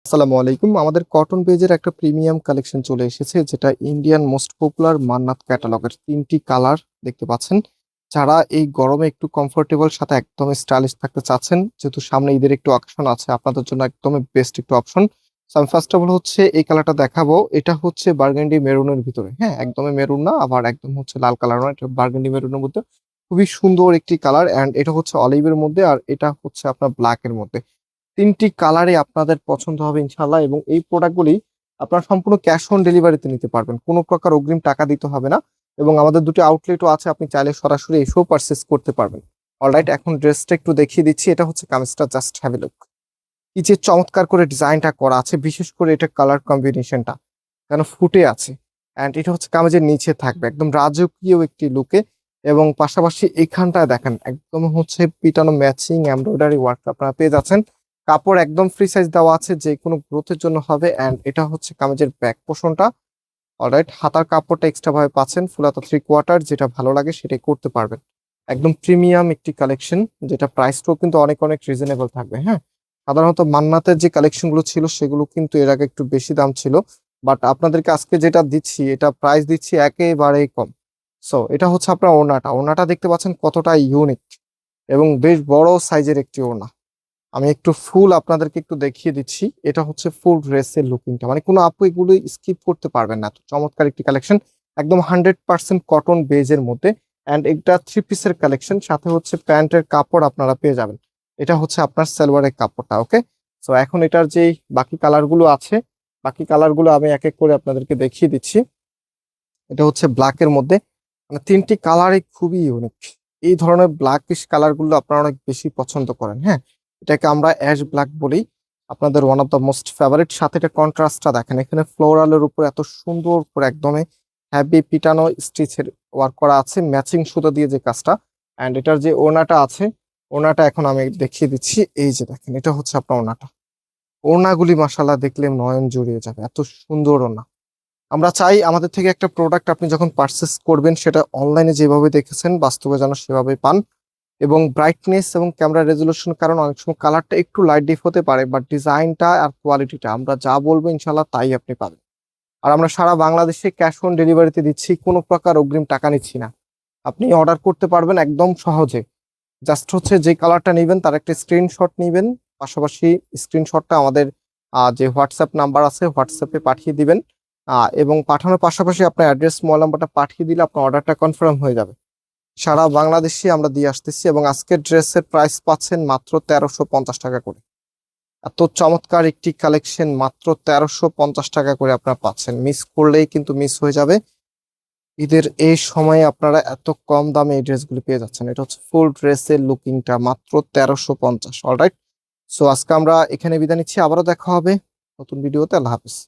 আসসালামু আলাইকুম। আমাদের কটন পেজের একটা প্রিমিয়াম কালেকশন চলে এসেছে, যেটা ইন্ডিয়ান মোস্ট পপুলার মান্নাত ক্যাটালগের 3টি কালার দেখতে পাচ্ছেন। যারা এই গরমে একটু কমফোর্টেবল সাথে একদম স্টাইলিশ থাকতে চাচ্ছেন, যেহেতু সামনে ঈদের একটু অকেশন আছে, আপনাদের জন্য একদমই বেস্ট একটু অপশন। আমি ফার্স্ট অফ অল হচ্ছে এই কালারটা দেখাবো। এটা হচ্ছে বার্গেন্ডি মেরুনের ভিতরে, হ্যাঁ, একদমই মেরুন না, আবার একদম হচ্ছে লাল কালার না, এটা বার্গেন্ডি মেরুনের মধ্যে খুবই সুন্দর একটি কালার। অ্যান্ড এটা হচ্ছে অলিভের মধ্যে, আর এটা হচ্ছে আপনার ব্ল্যাক এর মধ্যে। 3টি কালারে আপনাদের পছন্দ হবে ইনশাল্লাহ। এবং এই প্রোডাক্টগুলি আপনারা সম্পূর্ণ ক্যাশ অন ডেলিভারিতে নিতে পারবেন, কোনো প্রকার অগ্রিম টাকা দিতে হবে না। এবং আমাদের দুটি আউটলেটও আছে, আপনি চাইলে সরাসরি এসেও পারচেস করতে পারবেন। অলরাইট, এখন ড্রেসটা একটু দেখিয়ে দিচ্ছি। এটা হচ্ছে কামিজটা, জাস্ট হ্যাভ এ লুক। কি যে চমৎকার করে ডিজাইনটা করা আছে, বিশেষ করে এটা কালার কম্বিনেশনটা যেন ফুটে আছে। অ্যান্ড এটা হচ্ছে কামিজের নিচে থাকবে একদম রাজকীয় একটি লুকে। এবং পাশাপাশি এখানটায় দেখেন একদম হচ্ছে পিটানো ম্যাচিং এমব্রয়ডারি ওয়ার্ক আপনারা পেয়ে যাচ্ছেন। কাপড় একদম ফ্রি সাইজ দেওয়া আছে, যে কোনো গ্রোথের জন্য হবে। অ্যান্ড এটা হচ্ছে কামিজের ব্যাক পোর্শনটা। অলরাইট, হাতার কাপড়টা এক্সট্রা ভাবে পাচ্ছেন, ফুল হাতা 3/4, যেটা ভালো লাগে সেটাই করতে পারবেন। একদম প্রিমিয়াম একটি কালেকশন, যেটা প্রাইসটাও কিন্তু অনেক অনেক রিজনেবল থাকবে। হ্যাঁ, সাধারণত মান্নাতের যে কালেকশন গুলো ছিল সেগুলো কিন্তু এর আগে একটু বেশি দাম ছিল, বাট আপনাদেরকে আজকে যেটা দিচ্ছি এটা প্রাইস দিচ্ছি একেবারেই কম। সো এটা হচ্ছে আপনার ওড়নাটা। ওড়নাটা দেখতে পাচ্ছেন কতটা ইউনিক এবং বেশ বড় সাইজের একটি ওড়না। আমি একটু ফুল আপনাদেরকে একটু দেখিয়ে দিচ্ছি। এটা হচ্ছে ফুল ড্রেসের লুকিংটা, মানে কোনো আপু এগুলো স্কিপ করতে পারবেন না, এত চমৎকার একটি কালেকশন। একদম 100% কটন বেজের মধ্যে। অ্যান্ড এটা 3 পিসের কালেকশন, সাথে হচ্ছে প্যান্টের কাপড় আপনারা পেয়ে যাবেন। এটা হচ্ছে আপনার সালোয়ারের কাপড়টা। ওকে, সো এখন এটার যে বাকি কালারগুলো আছে, বাকি কালারগুলো আমি এক এক করে আপনাদেরকে দেখিয়ে দিচ্ছি। এটা হচ্ছে ব্ল্যাকের মধ্যে, মানে 3টি কালারই খুবই ইউনিক। এই ধরনের ব্ল্যাকিশ কালারগুলো আপনারা অনেক বেশি পছন্দ করেন। হ্যাঁ, এটাকে আমরা অ্যাশ ব্ল্যাক বলি, আপনাদের one of the most favourite. সাথে এটা কন্ট্রাস্টটা দেখেন, এখানে ফ্লোরালের উপর এত সুন্দর করে একদমই হ্যাভি পিটানো স্টিচের ওয়ার্ক করা আছে, ম্যাচিং সুতো দিয়ে যে কাজটা। অ্যান্ড এটার যে ওড়নাটা আছে, ওড়নাটা এখন আমি দেখিয়ে দিচ্ছি। এই যে দেখেন, এটা হচ্ছে আপনার ওড়নাটা। ওড়নাগুলি মাশাআল্লাহ দেখলে নয়ন জুড়িয়ে যাবে, এত সুন্দর ওড়না। আমরা চাই আমাদের থেকে একটা প্রোডাক্ট আপনি যখন পারচেস করবেন, সেটা অনলাইনে যেভাবে দেখেছেন বাস্তবে যেন সেভাবে পান। এবং ব্রাইটনেস এবং ক্যামেরা রেজুলেশন, কারণ অনেক সময় কালারটা একটু লাইট ডিপ হতে পারে, বাট ডিজাইনটা আর কোয়ালিটিটা আমরা যা বলবো ইনশাল্লাহ তাই আপনি পাবেন। আর আমরা সারা বাংলাদেশে ক্যাশ অন ডেলিভারিতে দিচ্ছি, কোনো প্রকার অগ্রিম টাকা নিচ্ছি না। আপনি অর্ডার করতে পারবেন একদম সহজে। জাস্ট হচ্ছে যে কালারটা নেবেন তার একটা স্ক্রিনশট নেবেন, পাশাপাশি স্ক্রিনশটটা আমাদের যে হোয়াটসঅ্যাপ নাম্বার আছে হোয়াটসঅ্যাপে পাঠিয়ে দিবেন। এবং পাঠানোর পাশাপাশি আপনার অ্যাড্রেস, মোবাইল নাম্বারটা পাঠিয়ে দিলে আপনার অর্ডারটা কনফার্ম হয়ে যাবে। সারা বাংলাদেশে আমরা দিয়ে আসতেছি, এবং আজকের ড্রেসের প্রাইস পাচ্ছেন মাত্র 1350 টাকা করে। এত চমৎকার একটি কালেকশন মাত্র 1350 টাকা করে আপনারা পাচ্ছেন, মিস করলেই কিন্তু মিস হয়ে যাবে। ঈদের এই সময়ে আপনারা এত কম দামে এই ড্রেসগুলো পেয়ে যাচ্ছেন। এটা হচ্ছে ফুল ড্রেসের লুকিংটা, মাত্র 1350। অলরাইট, সো আজকে আমরা এখানে বিদায় নিচ্ছি, আবারও দেখা হবে নতুন ভিডিওতে। আল্লাহ হাফিজ।